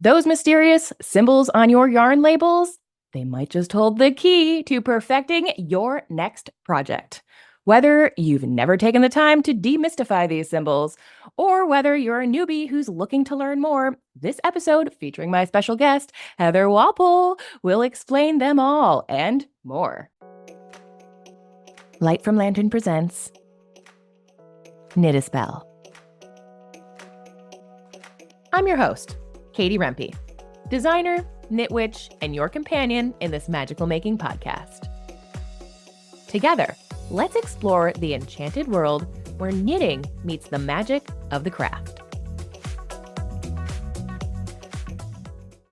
Those mysterious symbols on your yarn labels, they might just hold the key to perfecting your next project. Whether you've never taken the time to demystify these symbols, or whether you're a newbie who's looking to learn more, this episode, featuring my special guest, Heather Walpole, will explain them all and more. Light from Lantern presents Knit a Spell. I'm your host, Katie Rempe, designer, knit witch, and your companion in this magical making podcast. Together, let's explore the enchanted world where knitting meets the magic of the craft.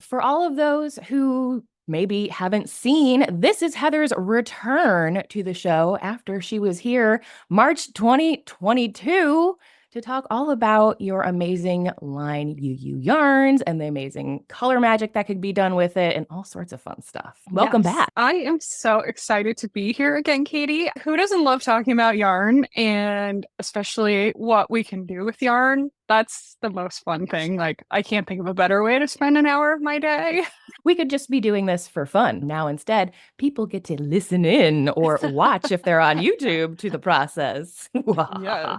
For all of those who maybe haven't seen, this is Heather's return to the show after she was here March 2022 to talk all about your amazing line UU yarns and the amazing color magic that could be done with it and all sorts of fun stuff. Welcome back. I am so excited to be here again, Katie. Who doesn't love talking about yarn and especially what we can do with yarn? That's the most fun thing. Like, I can't think of a better way to spend an hour of my day. We could just be doing this for fun. Now, instead, people get to listen in or watch if they're on YouTube to the process. Yeah.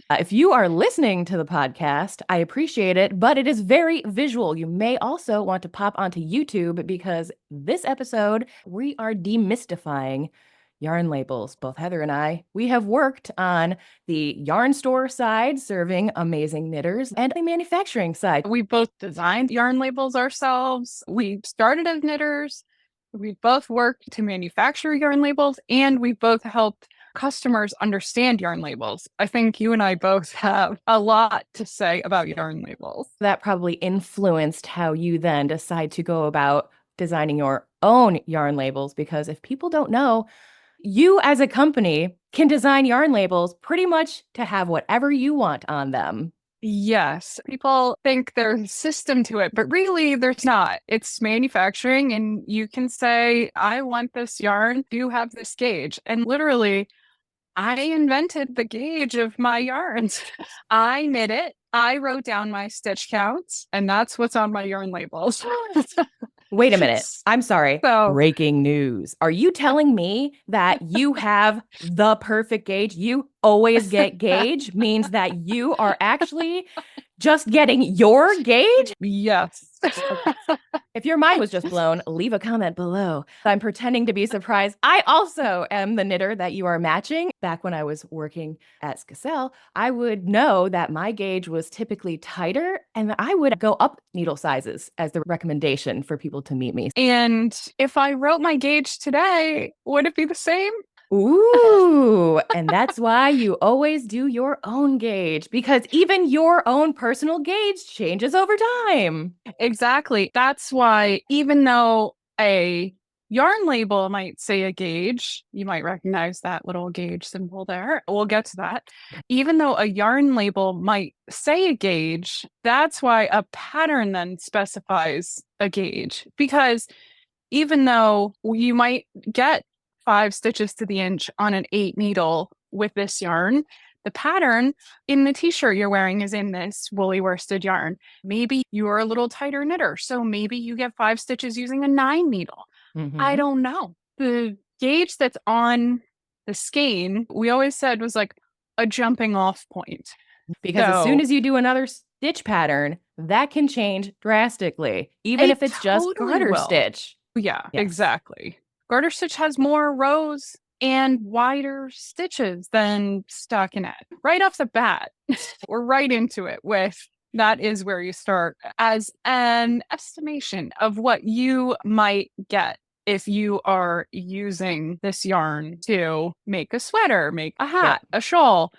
If you are listening to the podcast, I appreciate it, but it is very visual. You may also want to pop onto YouTube because this episode, we are demystifying yarn labels. Both Heather and I, we have worked on the yarn store side, serving amazing knitters, and the manufacturing side. We both designed yarn labels ourselves. We started as knitters. We both worked to manufacture yarn labels, and we both helped customers understand yarn labels. I think you and I both have a lot to say about yarn labels. That probably influenced how you then decide to go about designing your own yarn labels, because if people don't know, you as a company can design yarn labels pretty much to have whatever you want on them. Yes, people think there's a system to it, but really there's not. It's manufacturing, and you can say, I want this yarn, do you have this gauge? And literally, I invented the gauge of my yarns. I knit it, I wrote down my stitch counts, and that's what's on my yarn labels. Wait a minute. I'm sorry. So, breaking news. Are you telling me that you have the perfect gauge? You always get gauge means that you are actually just getting your gauge? yes. If your mind was just blown, leave a comment below. I'm pretending to be surprised. I also am the knitter that you are matching. Back when I was working at Skacel, I would know that my gauge was typically tighter, and I would go up needle sizes as the recommendation for people to meet me. And if I wrote my gauge today, would it be the same? Ooh, and that's why you always do your own gauge, because even your own personal gauge changes over time. Exactly. That's why even though a yarn label might say a gauge, you might recognize that little gauge symbol there. We'll get to that. Even though a yarn label might say a gauge, that's why a pattern then specifies a gauge. Because even though you might get 5 stitches to the inch on an 8 needle with this yarn, the pattern in the t-shirt you're wearing is in this woolly worsted yarn. Maybe you're a little tighter knitter, so maybe you get 5 stitches using a 9 needle. I don't know. The gauge that's on the skein, we always said was like a jumping off point. Because as soon as you do another stitch pattern, that can change drastically, even if it's just garter stitch. Yeah, yes. Exactly. Garter stitch has more rows and wider stitches than stockinette. Right off the bat, we're right into it with that is where you start as an estimation of what you might get if you are using this yarn to make a sweater, make a hat, a shawl.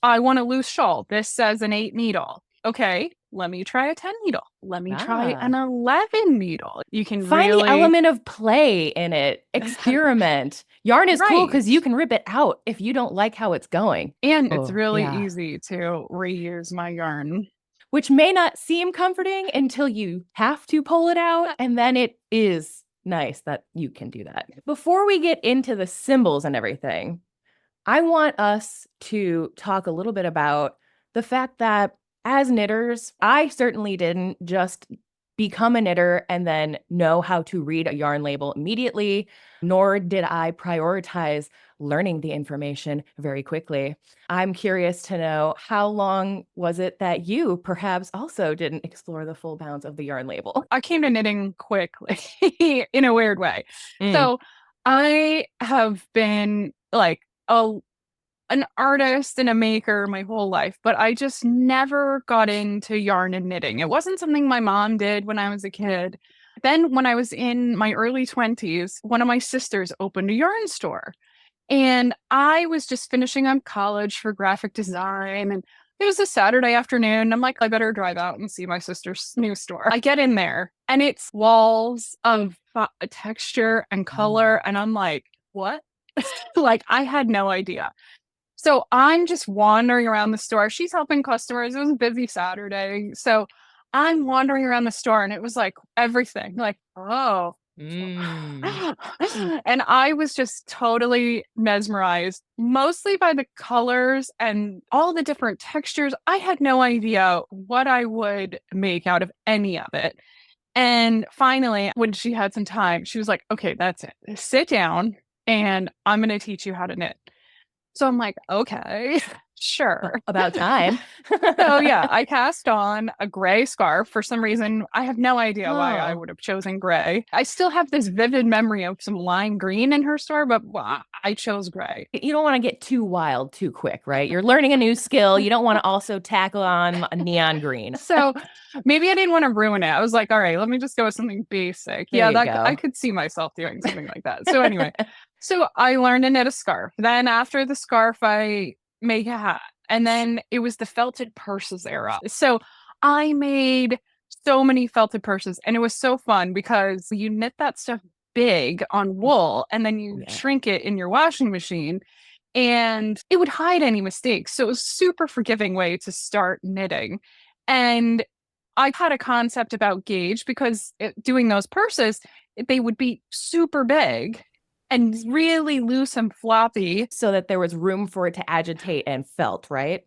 I want a loose shawl. This says an 8 needle. Okay, let me try a 10 needle. Let me try an 11 needle. You can find the element of play in it. Experiment. Yarn is cool because you can rip it out if you don't like how it's going. And it's really easy to reuse my yarn. Which may not seem comforting until you have to pull it out, and then it is nice that you can do that. Before we get into the symbols and everything, I want us to talk a little bit about the fact that as knitters, I certainly didn't just become a knitter and then know how to read a yarn label immediately, nor did I prioritize learning the information very quickly. I'm curious to know, how long was it that you perhaps also didn't explore the full bounds of the yarn label? I came to knitting quickly in a weird way. Mm. So I have been like an artist and a maker my whole life, but I just never got into yarn and knitting. It wasn't something my mom did when I was a kid. Then, when I was in my early 20s, one of my sisters opened a yarn store. And I was just finishing up college for graphic design. And it was a Saturday afternoon. I'm like, I better drive out and see my sister's new store. I get in there and it's walls of texture and color. And I'm like, what? Like, I had no idea. So I'm just wandering around the store. She's helping customers. It was a busy Saturday. So I'm wandering around the store and it was like everything, like, oh. Mm. And I was just totally mesmerized, mostly by the colors and all the different textures. I had no idea what I would make out of any of it. And finally, when she had some time, she was like, okay, that's it. Sit down and I'm going to teach you how to knit. So I'm like, okay, sure. About time. So yeah, I cast on a gray scarf. For some reason, I have no idea why I Oh. would have chosen gray. I still have this vivid memory of some lime green in her store, but I chose gray. You don't want to get too wild too quick, right? You're learning a new skill. You don't want to also tackle on a neon green. So maybe I didn't want to ruin it. I was like, all right, let me just go with something basic. There Yeah, you that I go. could see myself doing something like that. So anyway, so I learned to knit a scarf. Then after the scarf, I make a hat. And then it was the felted purses era. So I made so many felted purses and it was so fun because you knit that stuff big on wool and then you Yeah. shrink it in your washing machine and it would hide any mistakes. So it was super forgiving way to start knitting. And I had a concept about gauge because doing those purses, they would be super big and really loose and floppy. So that there was room for it to agitate and felt, right?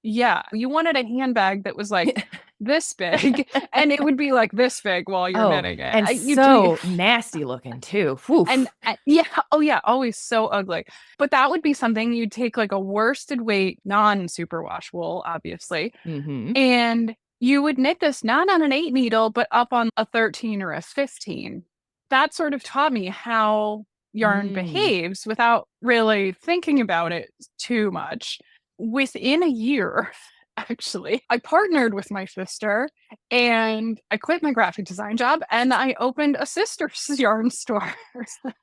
Yeah. You wanted a handbag that was like this big and it would be like this big while you're Oh, knitting it. and so nasty looking too. Oof. And yeah, oh yeah, always so ugly. But that would be something you'd take like a worsted weight, non-superwash wool, obviously, Mm-hmm. and you would knit this not on an 8 needle, but up on a 13 or a 15. That sort of taught me how yarn Mm. behaves without really thinking about it too much. Within a year, actually, I partnered with my sister and I quit my graphic design job and I opened a sister's yarn store.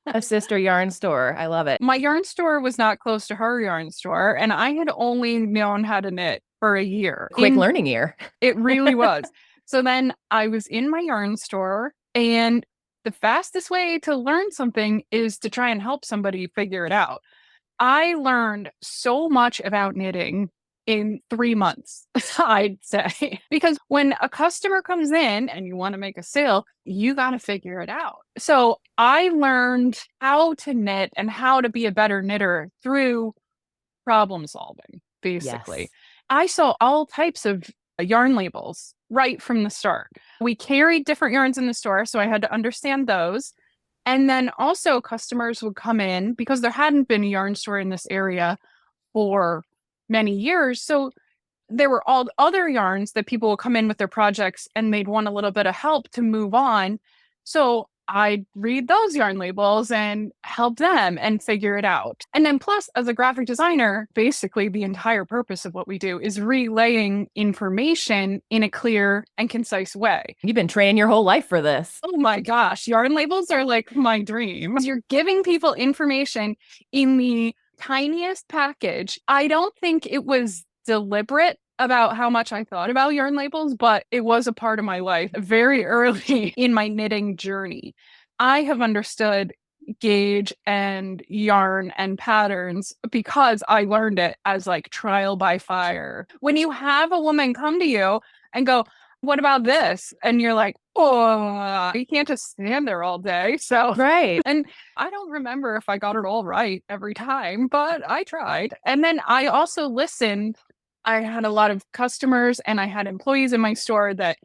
A sister yarn store. I love it. My yarn store was not close to her yarn store, and I had only known how to knit for a year. Quick learning year. It really was. So then I was in my yarn store, and the fastest way to learn something is to try and help somebody figure it out. I learned so much about knitting in 3 months, I'd say. Because when a customer comes in and you want to make a sale, you got to figure it out. So I learned how to knit and how to be a better knitter through problem solving, basically. Yes. I saw all types of yarn labels right from the start. We carried different yarns in the store, so I had to understand those. And then also customers would come in because there hadn't been a yarn store in this area for many years. So there were all other yarns that people would come in with their projects and they'd want a little bit of help to move on. So I'd read those yarn labels and help them and figure it out. And then plus, as a graphic designer, basically the entire purpose of what we do is relaying information in a clear and concise way. You've been training your whole life for this. Oh my gosh, yarn labels are like my dream. You're giving people information in the tiniest package. I don't think it was deliberate about how much I thought about yarn labels, but it was a part of my life very early in my knitting journey. I have understood gauge and yarn and patterns because I learned it as like trial by fire. When you have a woman come to you and go, what about this? And you're like, oh, you can't just stand there all day. So, Right. and I don't remember if I got it all right every time, but I tried. And then I also listened. I had a lot of customers and I had employees in my store that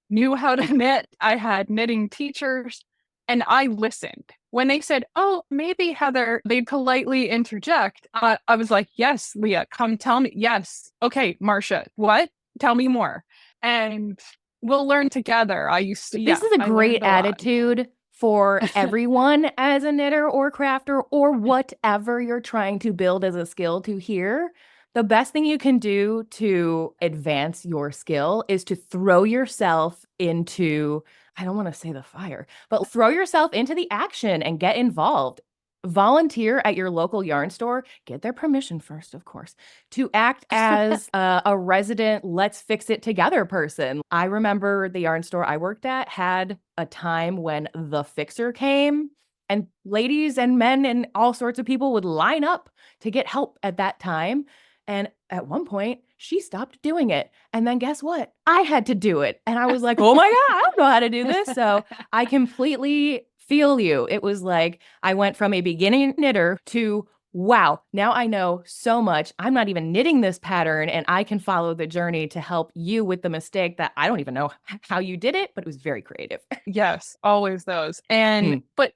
knew how to knit. I had knitting teachers, and I listened. When they said, "Oh, maybe Heather," they'd politely interject. I was like, "Yes, Leah, come tell me." "Yes. Okay, Marcia, what? Tell me more." And we'll learn together. This is a I great learned a lot. attitude for everyone as a knitter or crafter or whatever you're trying to build as a skill to hear. The best thing you can do to advance your skill is to throw yourself into, I don't want to say the fire, but throw yourself into the action and get involved. Volunteer at your local yarn store, get their permission first, of course, to act as a resident let's fix it together person. I remember the yarn store I worked at had a time when the fixer came, and ladies and men and all sorts of people would line up to get help at that time. And at one point, she stopped doing it. And then guess what? I had to do it. And I was like, oh my God, I don't know how to do this. So I completely feel you. It was like I went from a beginning knitter to, wow, now I know so much. I'm not even knitting this pattern, and I can follow the journey to help you with the mistake that I don't even know how you did it, but it was very creative. Yes, always those. And, but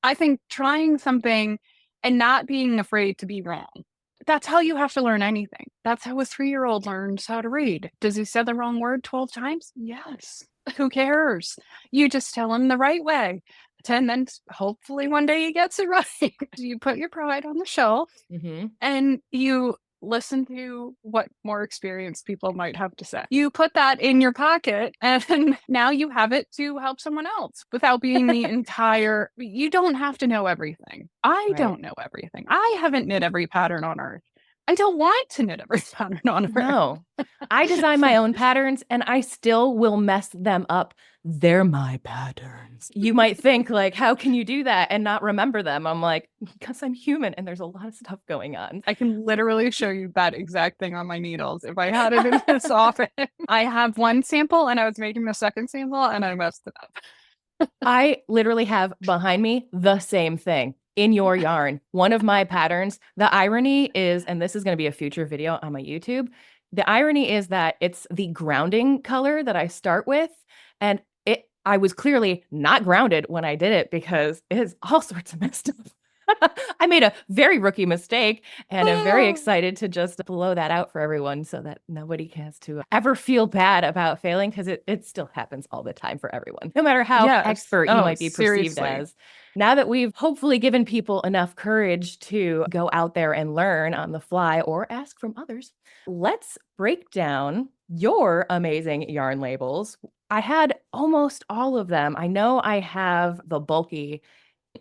I think trying something and not being afraid to be wrong. That's how you have to learn anything. That's how a 3-year-old learns how to read. Does he say the wrong word 12 times? Yes. Who cares? You just tell him the right way. And then hopefully one day he gets it right. You put your pride on the shelf and you listen to what more experienced people might have to say. You put that in your pocket and now you have it to help someone else without being the entire, you don't have to know everything. I don't know everything. I haven't knit every pattern on earth. I don't want to knit every pattern on earth. No, I design my own patterns and I still will mess them up. They're my patterns. You might think like, how can you do that and not remember them? I'm like, because I'm human and there's a lot of stuff going on. I can literally show you that exact thing on my needles if I had it in this office. I have one sample and I was making the second sample and I messed it up. I literally have behind me the same thing in your yarn. One of my patterns, the irony is, and this is going to be a future video on my YouTube, the irony is that it's the grounding color that I start with, and I was clearly not grounded when I did it because it is all sorts of messed up. I made a very rookie mistake, and I'm very excited to just blow that out for everyone so that nobody has to ever feel bad about failing, because it still happens all the time for everyone, no matter how expert you might be perceived as. Now that we've hopefully given people enough courage to go out there and learn on the fly or ask from others, let's break down your amazing yarn labels. I had almost all of them. I know I have the bulky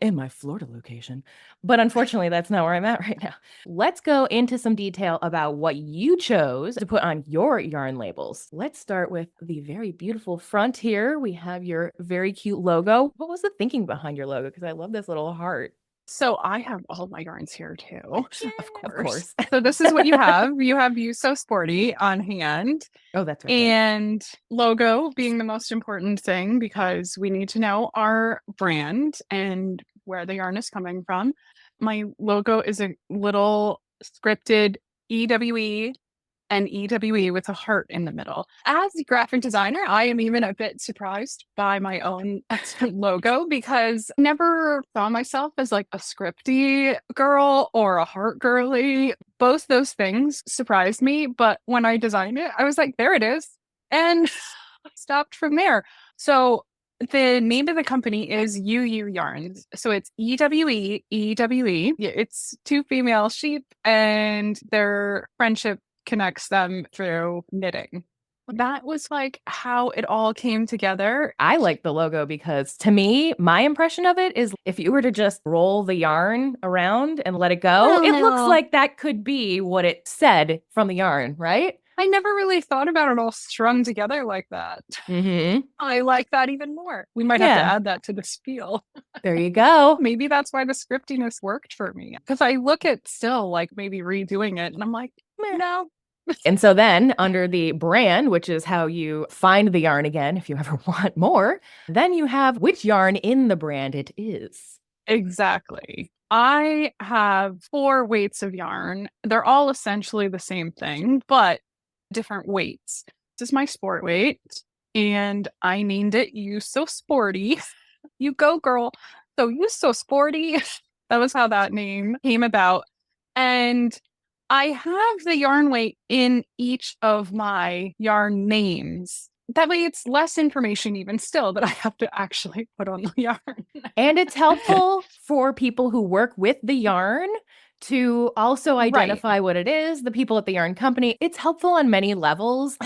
in my Florida location, but unfortunately that's not where I'm at right now. Let's go into some detail about what you chose to put on your yarn labels. Let's start with the very beautiful front here. We have your very cute logo. What was the thinking behind your logo? Because I love this little heart. So I have all my yarns here too, Yeah, of course. So this is what you have. You have You So Sporty on hand. Oh, that's right. And logo being the most important thing because we need to know our brand and where the yarn is coming from. My logo is a little scripted EWE and EWE with a heart in the middle. As a graphic designer, I am even a bit surprised by my own logo because I never saw myself as like a scripty girl or a heart girly. Both those things surprised me, but when I designed it, I was like, there it is, and stopped from there. So the name of the company is UU Yarns. So it's EWE, EWE. It's two female sheep and their friendship connects them through knitting. That was like how it all came together. I like the logo because to me, my impression of it is if you were to just roll the yarn around and let it go, it looks like that could be what it said from the yarn, right? I never really thought about it all strung together like that. I like that even more. We might have to add that to the spiel. There you go. Maybe that's why the scriptiness worked for me. Because I look at still like maybe redoing it and I'm like, no. And so then under the brand, which is how you find the yarn again if you ever want more, then you have which yarn in the brand it is. Exactly. I have 4 weights of yarn. They're all essentially the same thing, but different weights. This is my sport weight. and I named it You So Sporty. You go, girl. So You So Sporty. That was how that name came about. And I have the yarn weight in each of my yarn names. That way it's less information even still that I have to actually put on the yarn. And it's helpful for people who work with the yarn to also Right. identify what it is, the people at the yarn company. It's helpful on many levels.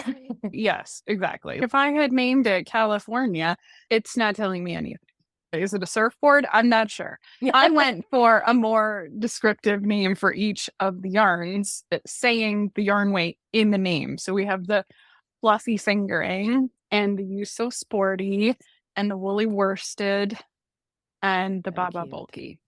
Yes, exactly. If I had named it California, it's not telling me anything. Is it a surfboard? I'm not sure. I went for a more descriptive name for each of the yarns, saying the yarn weight in the name. So we have the fluffy fingering and the You So Sporty and the woolly worsted and the Baba cute. bulky.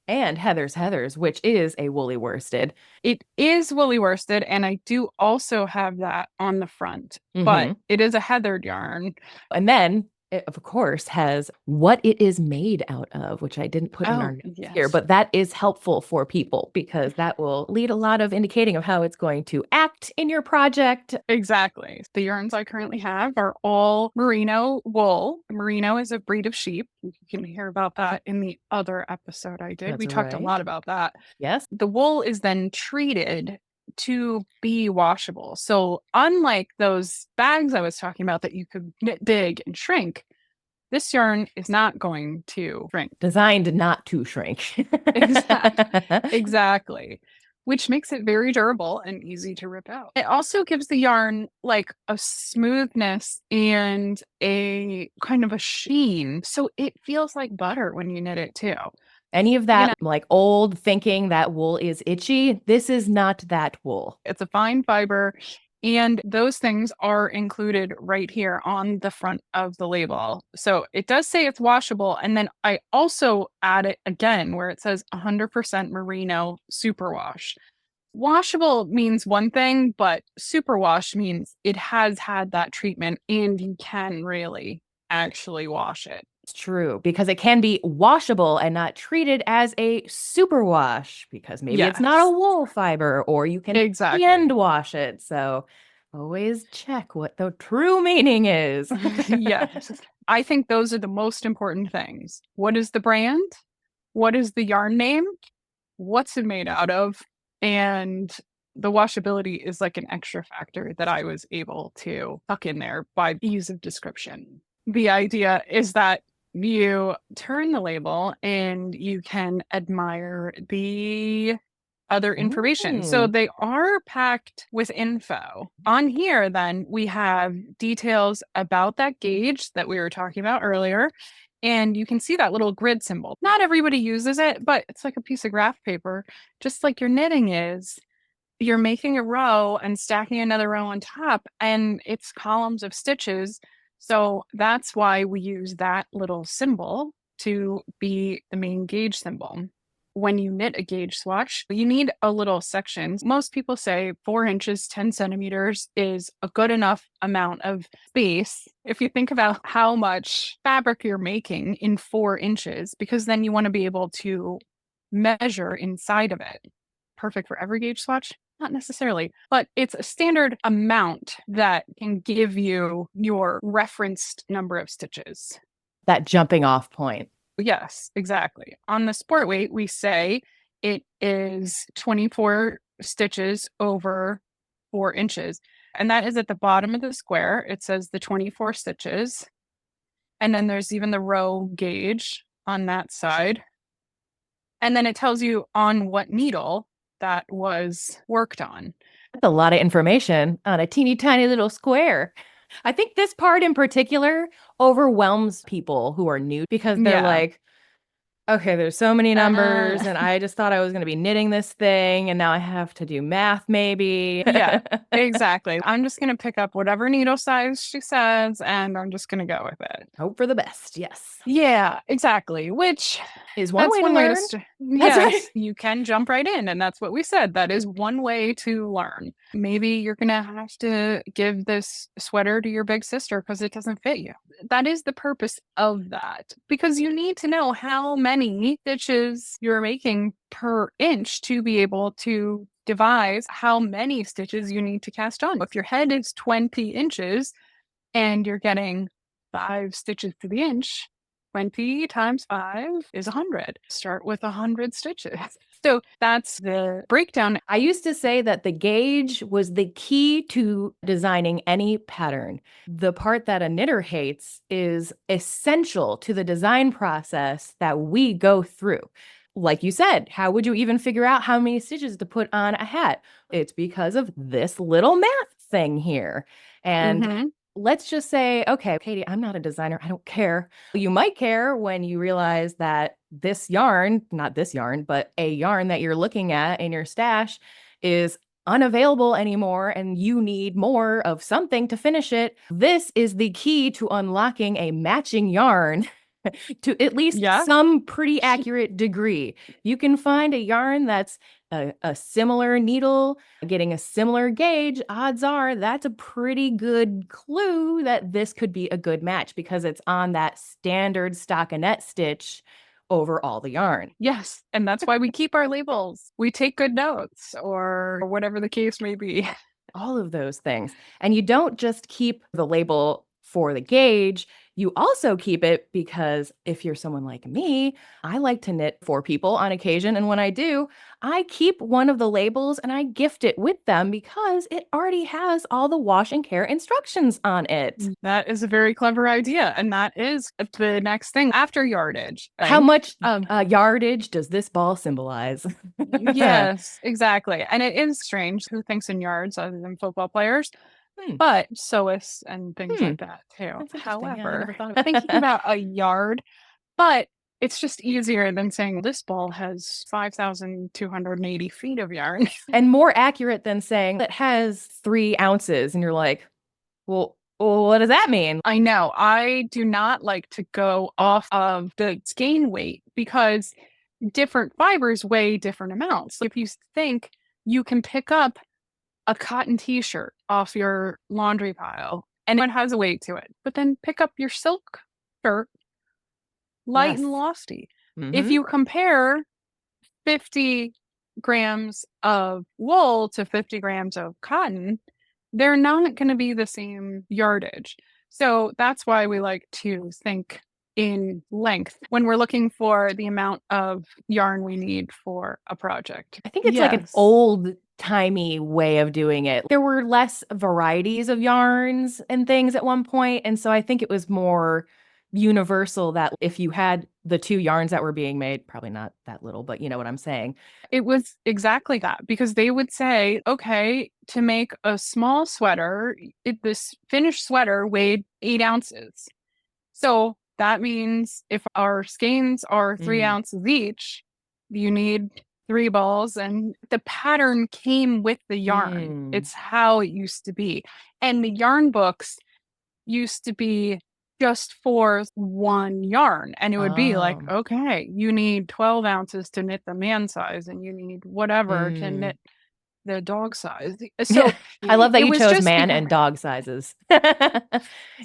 And Heather's, which is a woolly worsted. It is woolly worsted, and I do also have that on the front, but it is a heathered yarn. And then it, of course, has what it is made out of, which I didn't put in our notes here, but that is helpful for people because that will lead a lot of indicating of how it's going to act in your project. Exactly. The yarns I currently have are all merino wool. Merino is a breed of sheep. You can hear about that in the other episode I did. We talked a lot about that. Yes. The wool is then treated to be washable. So unlike those bags I was talking about that you could knit big and shrink, this yarn is not going to shrink. Designed not to shrink. Exactly. Which makes it very durable and easy to rip out. It also gives the yarn like a smoothness and a kind of a sheen. So it feels like butter when you knit it too. Any of that like old thinking that wool is itchy, this is not that wool. It's a fine fiber, and those things are included right here on the front of the label. So it does say it's washable, and then I also add it again where it says 100% merino superwash. Washable means one thing, but superwash means it has had that treatment and you can really actually wash it. It's true because it can be washable and not treated as a superwash because maybe it's not a wool fiber or you can hand wash it. So always check what the true meaning is. Yes. I think those are the most important things. What is the brand? What is the yarn name? What's it made out of? And the washability is like an extra factor that I was able to tuck in there by ease of description. The idea is that you turn the label and you can admire the other information. So they are packed with info. On here, then, we have details about that gauge that we were talking about earlier. And you can see that little grid symbol. Not everybody uses it, but it's like a piece of graph paper, just like your knitting is. You're making a row and stacking another row on top, and it's columns of stitches. So that's why we use that little symbol to be the main gauge symbol. When you knit a gauge swatch, you need a little section. Most people say 4 inches, 10 centimeters is a good enough amount of space. If you think about how much fabric you're making in 4 inches, because then you want to be able to measure inside of it. Perfect for every gauge swatch? Not necessarily, but it's a standard amount that can give you your referenced number of stitches. That jumping off point. Yes, exactly. On the sport weight, we say it is 24 stitches over 4 inches. And that is at the bottom of the square. It says the 24 stitches. And then there's even the row gauge on that side. And then it tells you on what needle that was worked on. That's a lot of information on a teeny tiny little square. I think this part in particular overwhelms people who are new because they're like, okay, there's so many numbers and I just thought I was going to be knitting this thing and now I have to do math maybe. Yeah, exactly. I'm just going to pick up whatever needle size she says and I'm just going to go with it. Hope for the best. Yes. Yeah, exactly. Which is one way to learn. Yes, right. You can jump right in. And that's what we said. That is one way to learn. Maybe you're going to have to give this sweater to your big sister because it doesn't fit you. That is the purpose of that. Because you need to know how many stitches you're making per inch to be able to devise how many stitches you need to cast on. If your head is 20 inches, and you're getting 5 stitches to the inch, 20 times 5 is 100. Start with 100 stitches. So that's the breakdown. I used to say that the gauge was the key to designing any pattern. The part that a knitter hates is essential to the design process that we go through. Like you said, how would you even figure out how many stitches to put on a hat? It's because of this little math thing here. And Mhm. let's just say, okay, Katie, I'm not a designer. I don't care. You might care when you realize that this yarn, not this yarn, but a yarn that you're looking at in your stash is unavailable anymore and you need more of something to finish it. This is the key to unlocking a matching yarn to at least Yeah. some pretty accurate degree. You can find a yarn that's a similar needle, getting a similar gauge. Odds are that's a pretty good clue that this could be a good match because it's on that standard stockinette stitch over all the yarn. Yes. And that's why we keep our labels. We take good notes or whatever the case may be. All of those things. And you don't just keep the label for the gauge, you also keep it because if you're someone like me, I like to knit for people on occasion. And when I do, I keep one of the labels and I gift it with them because it already has all the wash and care instructions on it. That is a very clever idea. And that is the next thing after yardage. How Right? much yardage does this ball symbolize? Yes, exactly. And it is strange who thinks in yards other than football players, Hmm. but sewists and things Hmm. like that too. That's interesting. Yeah, I never However, thought of thinking about a yard, but it's just easier than saying this ball has 5,280 feet of yarn. and more accurate than saying it has 3 ounces. And you're like, well, what does that mean? I know. I do not like to go off of the skein weight because different fibers weigh different amounts. If you think you can pick up a cotton t-shirt off your laundry pile and it has a weight to it, but then pick up your silk shirt, light and Yes. lofty. If Mm-hmm. you compare 50 grams of wool to 50 grams of cotton, they're not going to be the same yardage. So that's why we like to think in length when we're looking for the amount of yarn we need for a project. I think it's like an Yes. old timey way of doing it. There were less varieties of yarns and things at one point, and so I think it was more universal that if you had the 2 yarns that were being made, probably not that little, but you know what I'm saying. It was exactly that because they would say, okay, to make a small sweater, this finished sweater weighed 8 ounces. So that means if our skeins are 3 ounces each, you need 3 balls, and the pattern came with the yarn. Mm. It's how it used to be. And the yarn books used to be just for one yarn. And it would be like, Oh. okay, you need 12 ounces to knit the man size, and you need whatever to Mm. knit the dog size. Yeah. So I love that it you was chose just man because and dog sizes.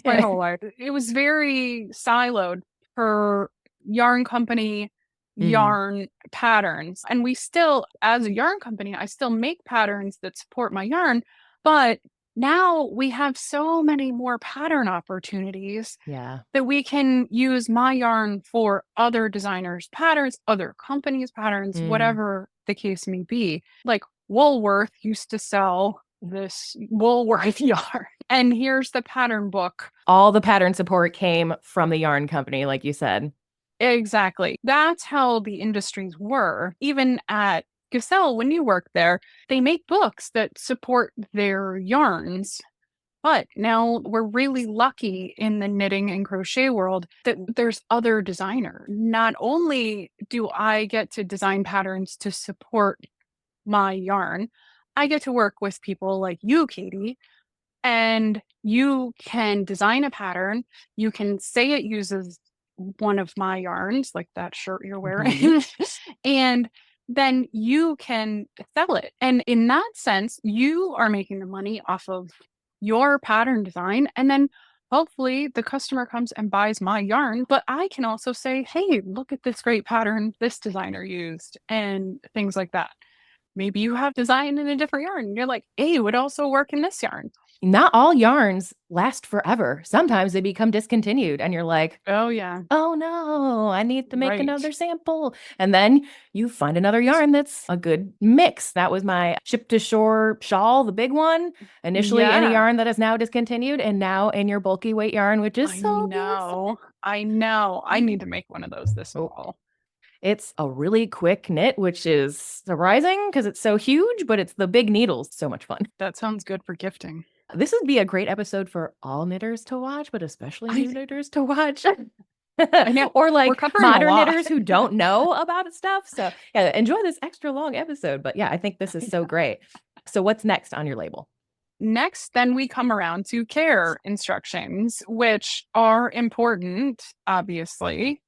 my whole life. It was very siloed per yarn company, Mm. yarn patterns. And we still, as a yarn company, I still make patterns that support my yarn. But now we have so many more pattern opportunities Yeah. that we can use my yarn for other designers' patterns, other companies' patterns, Mm. whatever the case may be. Like Woolworth used to sell this Woolworth yarn. And here's the pattern book. All the pattern support came from the yarn company, like you said. Exactly. That's how the industries were. Even at Cassell, when you work there, they make books that support their yarns. But now we're really lucky in the knitting and crochet world that there's other designers. Not only do I get to design patterns to support my yarn, I get to work with people like you, Katie, and you can design a pattern. You can say it uses one of my yarns, like that shirt you're Mhm. wearing, and then you can sell it. And in that sense, you are making the money off of your pattern design. And then hopefully the customer comes and buys my yarn. But I can also say, hey, look at this great pattern this designer used, and things like that. Maybe you have design in a different yarn. And you're like, hey, it would also work in this yarn. Not all yarns last forever. Sometimes they become discontinued and you're like, Oh, yeah. oh no, I need to make Right. another sample. And then you find another yarn that's a good mix. That was my ship to shore shawl, the big one. Initially in a Yeah. yarn that is now discontinued and now in your bulky weight yarn, which is I so beautiful. know. I know. I need to make one of those this Oh, fall. it's a really quick knit, which is surprising because it's so huge, but it's the big needles. So much fun. That sounds good for gifting. This would be a great episode for all knitters to watch, but especially I new knitters to watch. know. Or We're like covering a modern lot. knitters who don't know about stuff. So, yeah, enjoy this extra long episode. But yeah, I think this is so great. So, what's next on your label? Next, then we come around to care instructions, which are important, obviously.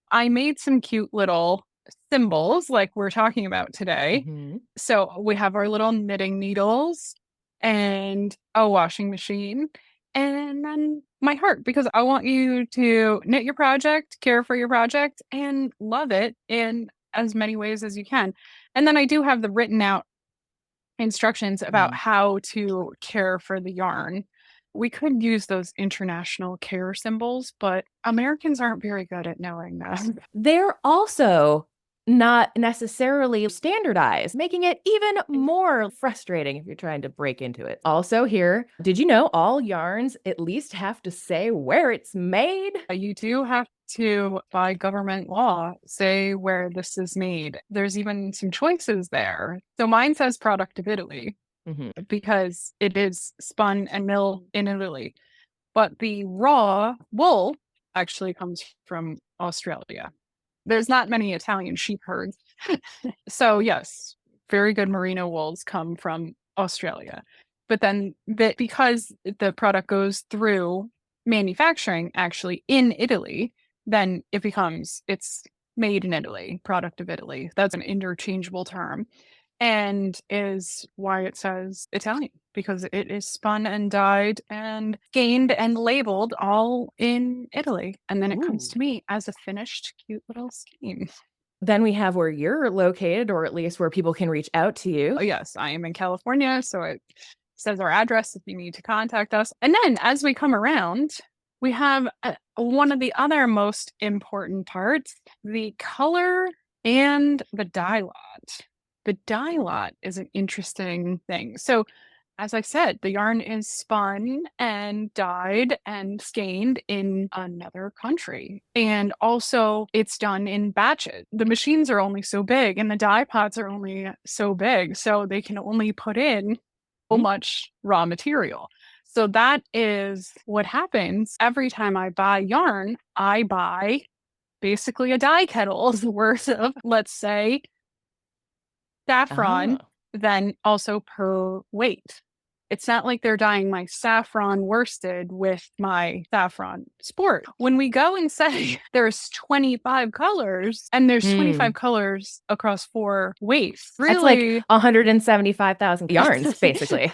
I made some cute little symbols like we're talking about today. Mhm. So we have our little knitting needles and a washing machine and then my heart because I want you to knit your project, care for your project, and love it in as many ways as you can. And then I do have the written out instructions about Mm. how to care for the yarn. We could use those international care symbols, but Americans aren't very good at knowing that. They're also not necessarily standardized, making it even more frustrating if you're trying to break into it. Also, here, did you know all yarns at least have to say where it's made? You do have to, by government law, say where this is made. There's even some choices there. So mine says product of Italy Mhm. because it is spun and milled in Italy. But the raw wool actually comes from Australia. There's not many Italian sheep herds. So, yes, very good merino wools come from Australia. But then because the product goes through manufacturing actually in Italy, then it's made in Italy, product of Italy. That's an interchangeable term and is why it says Italian because it is spun and dyed and gained and labeled all in Italy. And then it comes Ooh. to me as a finished, cute little skein. Then we have where you're located, or at least where people can reach out to you. Oh, yes, I am in California. So it says our address if you need to contact us. And then as we come around, we have one of the other most important parts the color and the dye lot. The dye lot is an interesting thing. So, as I said, the yarn is spun and dyed and skeined in another country. And also, it's done in batches. The machines are only so big and the dye pots are only so big. So, they can only put in so Mm. much raw material. So, that is what happens every time I buy yarn. I buy basically a dye kettle's worth of, let's say, saffron, Oh. then also per weight. It's not like they're dyeing my saffron worsted with my saffron sport. When we go and say there's 25 colors and there's 25 Mm. colors across 4 weights, That's like really 175,000 yarns, basically.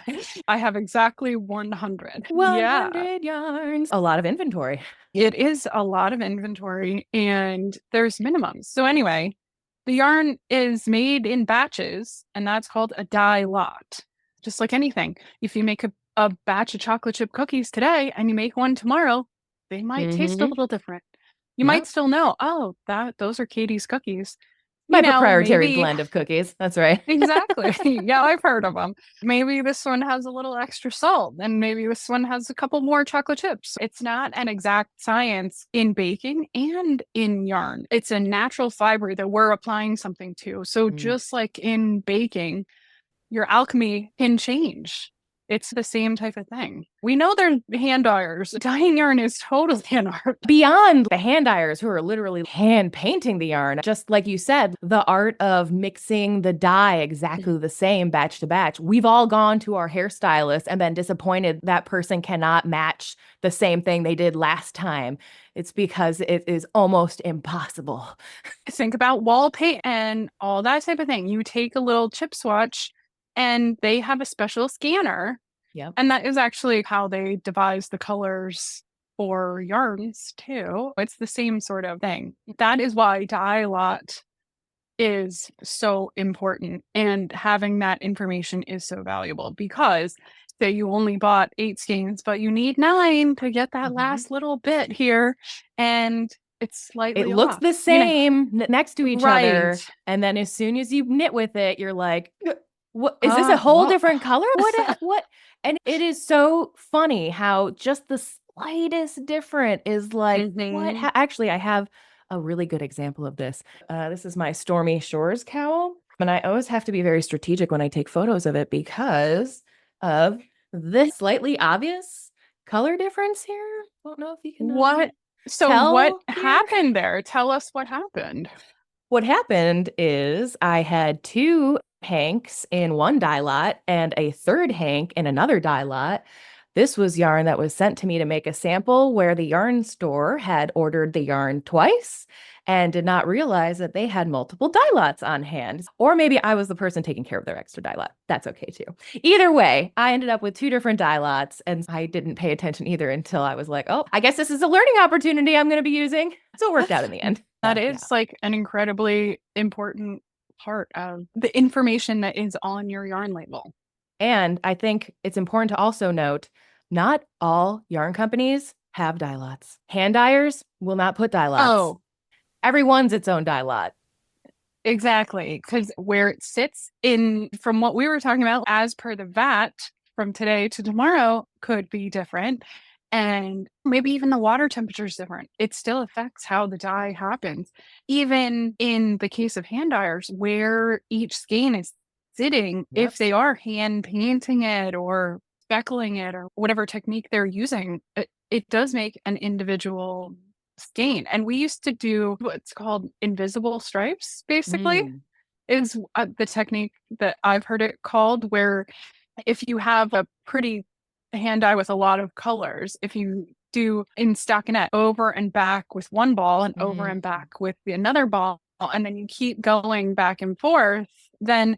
I have exactly 100. Yeah. 100 yarns. A lot of inventory. It is a lot of inventory and there's minimums. So anyway, the yarn is made in batches and that's called a dye lot. Just like anything. If you make a batch of chocolate chip cookies today and you make one tomorrow, they might taste a Mhm. little different. You might Yep. still know, oh, those are Katie's cookies. My You know, proprietary maybe blend of cookies. That's right. exactly. Yeah, I've heard of them. Maybe this one has a little extra salt, and maybe this one has a couple more chocolate chips. It's not an exact science in baking and in yarn. It's a natural fiber that we're applying something to. So, Mm. just like in baking, your alchemy can change. It's the same type of thing. We know they're hand dyers. Dyeing yarn is totally an art. Beyond the hand dyers who are literally hand painting the yarn, just like you said, the art of mixing the dye exactly the same batch to batch. We've all gone to our hairstylist and been disappointed that person cannot match the same thing they did last time. It's because it is almost impossible. Think about wall paint and all that type of thing. You take a little chip swatch and they have a special scanner. Yep. And that is actually how they devise the colors for yarns too. It's the same sort of thing. That is why dye lot is so important and having that information is so valuable because say you only bought 8 skeins, but you need 9 to get that last little bit here, and it's It slightly looks off. the same next to each Right. other. And then as soon as you knit with it, you're like, what is this a whole What? different color? What? And it is so funny how just the slightest different is like, what? Mhm. Actually, I have a really good example of this. This is my Stormy Shores cowl. And I always have to be very strategic when I take photos of it because of this slightly obvious color difference here. Don't know if you can What? So what tell here. happened there? Tell us what happened. What happened is I had two hanks in one dye lot and a third hank in another dye lot. This was yarn that was sent to me to make a sample where the yarn store had ordered the yarn twice and did not realize that they had multiple dye lots on hand. Or maybe I was the person taking care of their extra dye lot. That's okay too. Either way, I ended up with two different dye lots and I didn't pay attention either until I was like, oh, I guess this is a learning opportunity I'm going to be using. So it worked out in the end. That Yeah. is like an incredibly important part of the information that is on your yarn label. And I think it's important to also note not all yarn companies have dye lots. Hand dyers will not put dye lots. Oh, Everyone's its own dye lot. exactly. Because where it sits in, from what we were talking about, as per the VAT from today to tomorrow, could be different. And maybe even the water temperature is different. It still affects how the dye happens. Even in the case of hand dyers, where each skein is sitting, Yep. if they are hand painting it or speckling it or whatever technique they're using, it does make an individual skein. And we used to do what's called invisible stripes, basically. Mm. Is the technique that I've heard it called, where if you have a pretty hand dye with a lot of colors, if you do in stockinette over and back with one ball and over and back with the another ball, and then you keep going back and forth, then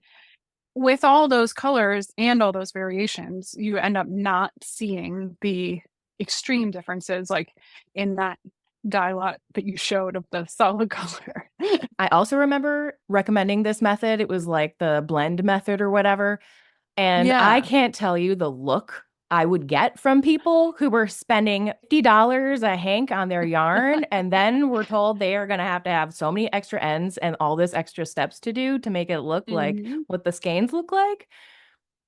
with all those colors and all those variations, you end up not seeing the extreme differences like in that dye lot that you showed of the solid color. I also remember recommending this method. It was like the blend method or whatever. And I Yeah. can't tell you the look I would get from people who were spending $50 a hank on their yarn and then were told they are going to have so many extra ends and all this extra steps to do to make it look like Mhm. what the skeins look like.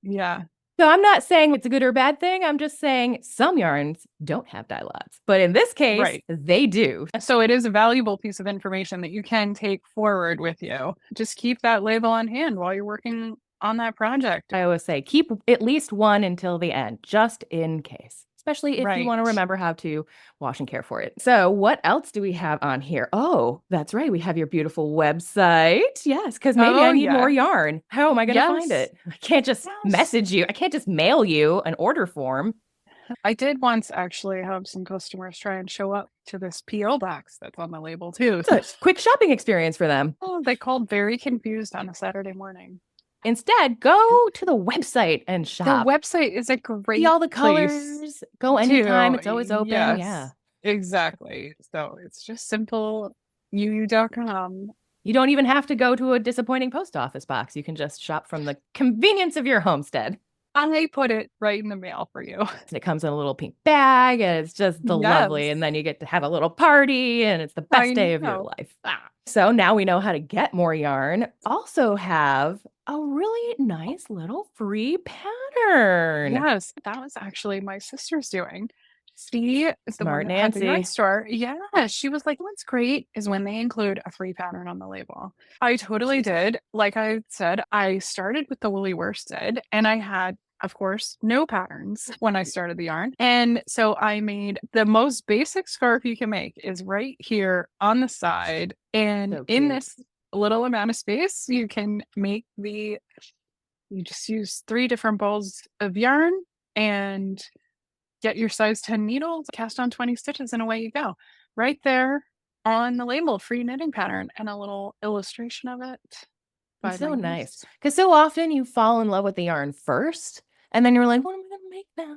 Yeah. So I'm not saying it's a good or bad thing. I'm just saying some yarns don't have dye lots, but in this case, Right. they do. So it is a valuable piece of information that you can take forward with you. Just keep that label on hand while you're working on that project. I always say keep at least one until the end, just in case, especially if you want to Right. remember how to wash and care for it. So, what else do we have on here? Oh, that's right. We have your beautiful website. Yes, because maybe I Oh, need more yeah. yarn. How am I going to find Yes. it? I can't just Yes. message you, I can't just mail you an order form. I did once actually have some customers try and show up to this PO box that's on the label too. It's a quick shopping experience for them. Oh, they called very confused on a Saturday morning. Instead, go to the website and The shop. website is a See great all the place colors. Go anytime. to, It's always open. yes, Yeah. exactly. So it's just simple uu.com. You don't even have to go to a disappointing post office box. You can just shop from the convenience of your homestead. I put it right in the mail for you. And it comes in a little pink bag, and it's just the lovely. Yes, And then you get to have a little party, and it's the best I day of your know. life. So now we know how to get more yarn. Also have a really nice little free pattern. Yes, that was actually my sister's doing. She is the one Smart that had the yarn Nancy. store. Yeah, she was like, what's great is when they include a free pattern on the label. I totally did. Like I said, I started with the woolly worsted and I had, of course, no patterns when I started the yarn. And so I made the most basic scarf you can make is right here on the side. And So in cute. this little amount of space, you can make you just use 3 different balls of yarn and get your size 10 needles, cast on 20 stitches, and away you go. Right there on the label, free knitting pattern, and a little illustration of it by It's my so nice. niece. Because so often you fall in love with the yarn first And then you're like, what am I going to make now?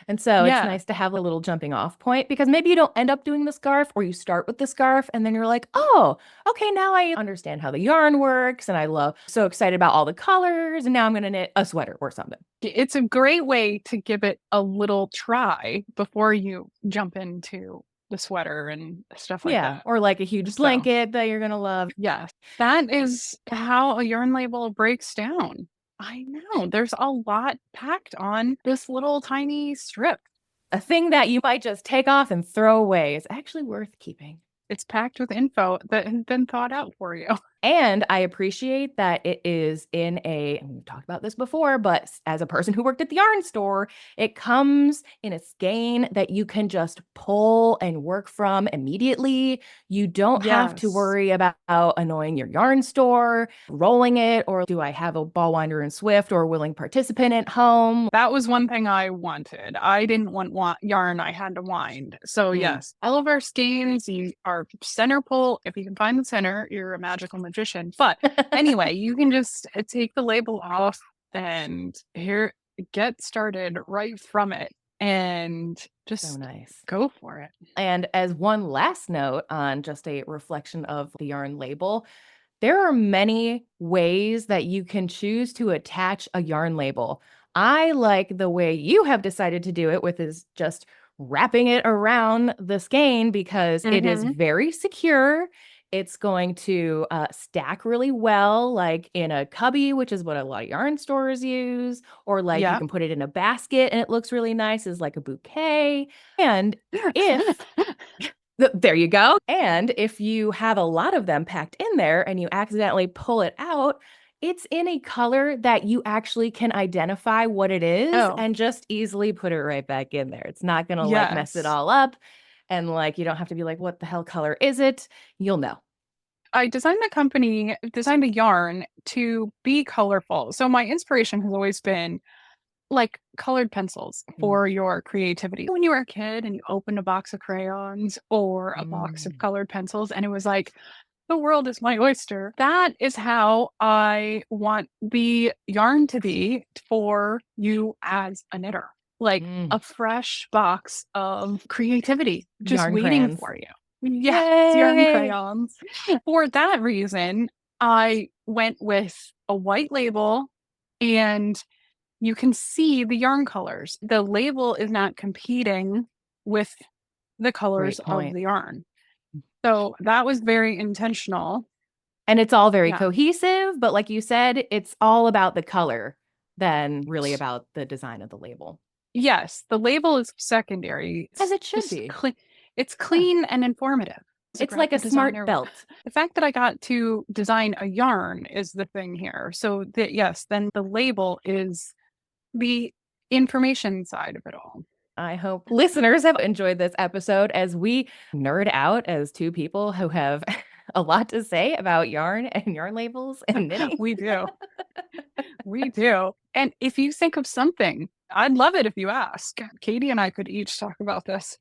And so it's Yeah. nice to have a little jumping off point, because maybe you don't end up doing the scarf, or you start with the scarf and then you're like, oh, okay, now I understand how the yarn works. And I love, so excited about all the colors. And now I'm going to knit a sweater or something. It's a great way to give it a little try before you jump into the sweater and stuff like that. Or like a huge So, blanket that you're going to love. yes, that is how a yarn label breaks down. I know there's a lot packed on this little tiny strip. A thing that you might just take off and throw away is actually worth keeping. It's packed with info that has been thought out for you. And I appreciate that it is in and we've talked about this before, but as a person who worked at the yarn store, it comes in a skein that you can just pull and work from immediately. You don't have to Yes. worry about annoying your yarn store, rolling it, or do I have a ball winder and Swift or a willing participant at home? That was one thing I wanted. I didn't want yarn I had to wind. So yes, all of our skeins, you are center pull. If you can find the center, you're a magical magician. But anyway, you can just take the label off and get started right from it and just So nice. go for it. And as one last note on just a reflection of the yarn label, there are many ways that you can choose to attach a yarn label. I like the way you have decided to do it, with is just wrapping it around the skein, because it is very secure. It's going to stack really well, like in a cubby, which is what a lot of yarn stores use, or like you can put it in a basket and it looks really nice as like a bouquet. And if there you go. And if you have a lot of them packed in there and you accidentally pull it out, it's in a color that you actually can identify what it is and just easily put it right back in there. It's not going to like mess it all up. And like, you don't have to be like, what the hell color is it? You'll know. I designed a yarn to be colorful. So my inspiration has always been like colored pencils for your creativity. When you were a kid and you opened a box of crayons or a box of colored pencils and it was like, the world is my oyster. That is how I want the yarn to be for you as a knitter. Like a fresh box of creativity just Yarn waiting crayons. for you. Yes, yarn crayons. For that reason, I went with a white label, and you can see the yarn colors. The label is not competing with the colors of the yarn. So that was very intentional. And it's all very cohesive, but like you said, it's all about the color than really about the design of the label. Yes, the label is secondary. As it should be. It's clean and informative. It's like a smart belt. The fact that I got to design a yarn is the thing here. So that, yes, then the label is the information side of it all. I hope listeners have enjoyed this episode as we nerd out as two people who have a lot to say about yarn and yarn labels and knitting. We do. We do. And if you think of something, I'd love it if you ask. Katie and I could each talk about this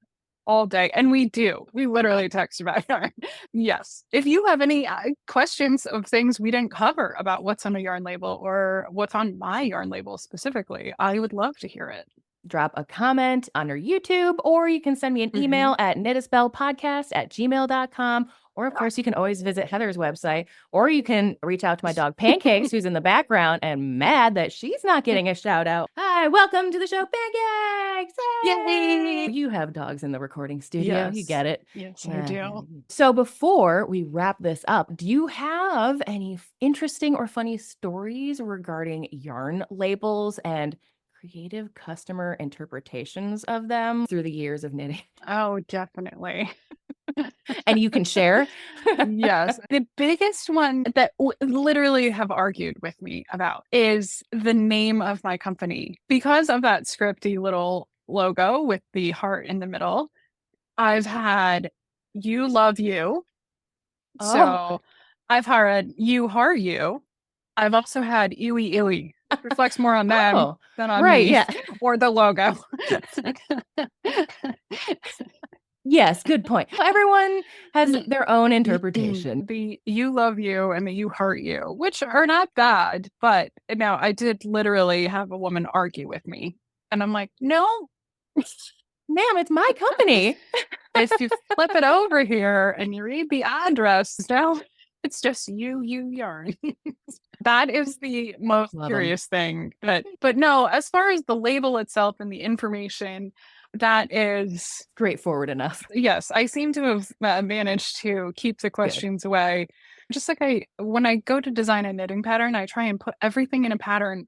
all day. And we do. We literally text about yarn. Yes. If you have any questions of things we didn't cover about what's on a yarn label or what's on my yarn label specifically, I would love to hear it. Drop a comment on our YouTube, or you can send me an email at knitaspellpodcast@gmail.com. Or, of course, you can always visit Heather's website, or you can reach out to my dog Pancakes, who's in the background and mad that she's not getting a shout out. Hi, welcome to the show, Pancakes! Yay! You have dogs in the recording studio. Yes. You get it. Yes, I do. So before we wrap this up, do you have any interesting or funny stories regarding yarn labels and creative customer interpretations of them through the years of knitting? Oh, definitely. And you can share? Yes. The biggest one that literally have argued with me about is the name of my company. Because of that scripty little logo with the heart in the middle, I've had You Love You. Oh. So I've had You Heart You. I've also had Ewe Ewe. Reflects more on them than on me. Yeah. Or the logo. Yes, good point. Everyone has their own interpretation. The you love you and the you hurt you, which are not bad, but now I did literally have a woman argue with me. And I'm like, no, Ma'am, it's my company. if you flip it over here and you read the address, now it's just you yarn. That is the most Love 'em. curious thing. But no, as far as the label itself and the information, that is Straightforward enough. yes, I seem to have managed to keep the questions away. Just like when I go to design a knitting pattern, I try and put everything in a pattern.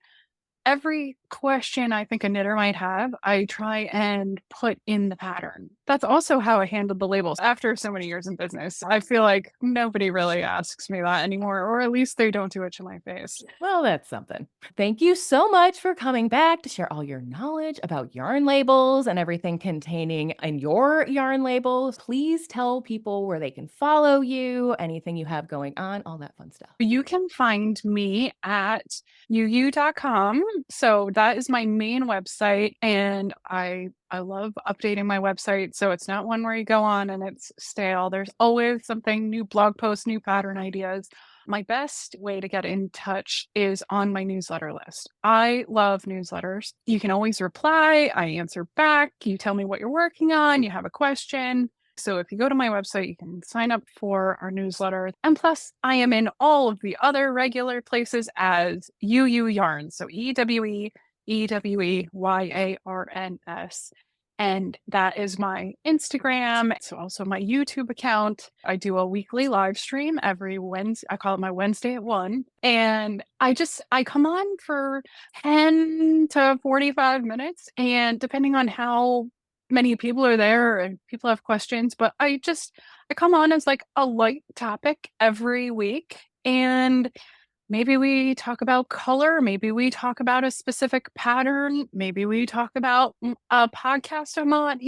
Every question I think a knitter might have, I try and put in the pattern. That's also how I handled the labels. After so many years in business, I feel like nobody really asks me that anymore, or at least they don't do it to my face. Well, that's something. Thank you so much for coming back to share all your knowledge about yarn labels and everything containing in your yarn labels. Please tell people where they can follow you, anything you have going on, all that fun stuff. You can find me at uu.com. So that is my main website. And I love updating my website. So it's not one where you go on and it's stale. There's always something, new blog posts, new pattern ideas. My best way to get in touch is on my newsletter list. I love newsletters. You can always reply. I answer back. You tell me what you're working on. You have a question. So if you go to my website, you can sign up for our newsletter. And plus, I am in all of the other regular places as UU Yarns. So EWE YARNS. And that is my Instagram. It's also my YouTube account. I do a weekly live stream every Wednesday. I call it my Wednesday at 1. And I come on for 10 to 45 minutes. And depending on how many people are there and people have questions, but I come on as like a light topic every week. And maybe we talk about color. Maybe we talk about a specific pattern. Maybe we talk about a podcast I'm on.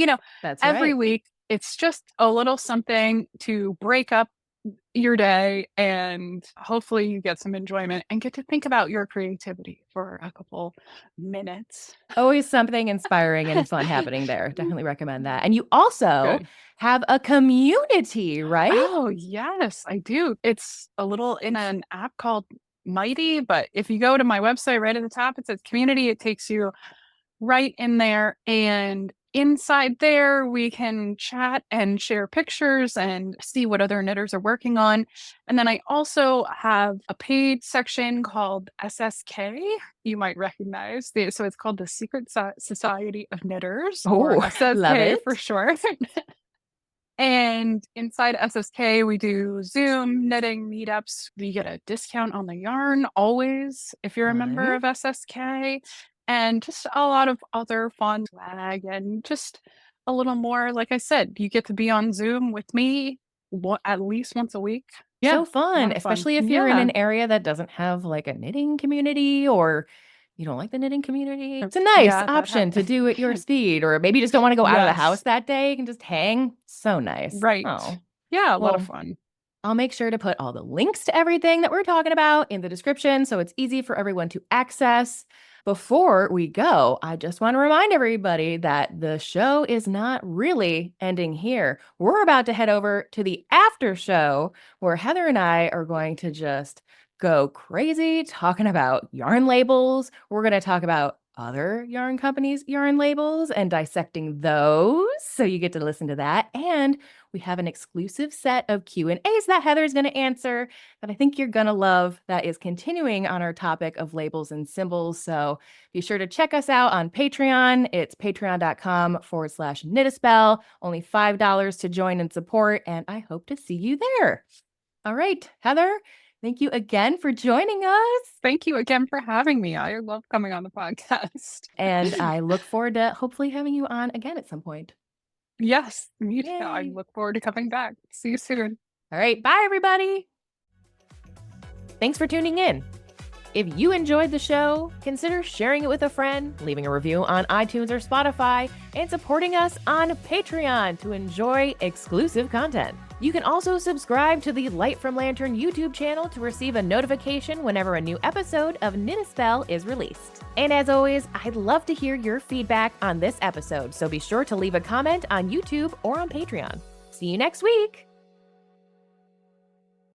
That's every right. week, it's just a little something to break up your day and hopefully you get some enjoyment and get to think about your creativity for a couple minutes. Always something inspiring and fun happening there. Definitely recommend that. And you also Good. have a community, right? Oh, yes, I do. It's a little in an app called Mighty, but if you go to my website right at the top, it says community. It takes you right in there. And inside there, we can chat and share pictures and see what other knitters are working on. And then I also have a paid section called SSK. You might recognize. So it's called the Secret Society of Knitters, or Oh, love SSK it. for short. And inside SSK, we do Zoom knitting meetups. You get a discount on the yarn always if you're a member of SSK, and just a lot of other fun swag and just a little more. Like I said, you get to be on Zoom with me at least once a week. Yeah, So fun, especially if you're in an area that doesn't have like a knitting community or you don't like the knitting community. It's a nice Yeah, that option to do at your speed, or maybe you just don't want to go out of the house Yes. that day. You can just hang. So nice. Right. Oh, Yeah, a lot of well, fun. I'll make sure to put all the links to everything that we're talking about in the description so it's easy for everyone to access. Before we go, I just want to remind everybody that the show is not really ending here. We're about to head over to the after show where Heather and I are going to just go crazy talking about yarn labels. We're going to talk about other yarn companies' yarn labels and dissecting those. So you get to listen to that. And we have an exclusive set of Q&As that Heather's going to answer that I think you're going to love that is continuing on our topic of labels and symbols. So be sure to check us out on Patreon. It's patreon.com/knitaspell. Only $5 to join and support. And I hope to see you there. All right, Heather, thank you again for joining us. Thank you again for having me. I love coming on the podcast. And I look forward to hopefully having you on again at some point. Yes, me too. Yay. I look forward to coming back. See you soon. All right, bye, everybody. Thanks for tuning in. If you enjoyed the show, consider sharing it with a friend, leaving a review on iTunes or Spotify, and supporting us on Patreon to enjoy exclusive content. You can also subscribe to the Light from Lantern YouTube channel to receive a notification whenever a new episode of Knit a Spell is released. And as always, I'd love to hear your feedback on this episode, so be sure to leave a comment on YouTube or on Patreon. See you next week!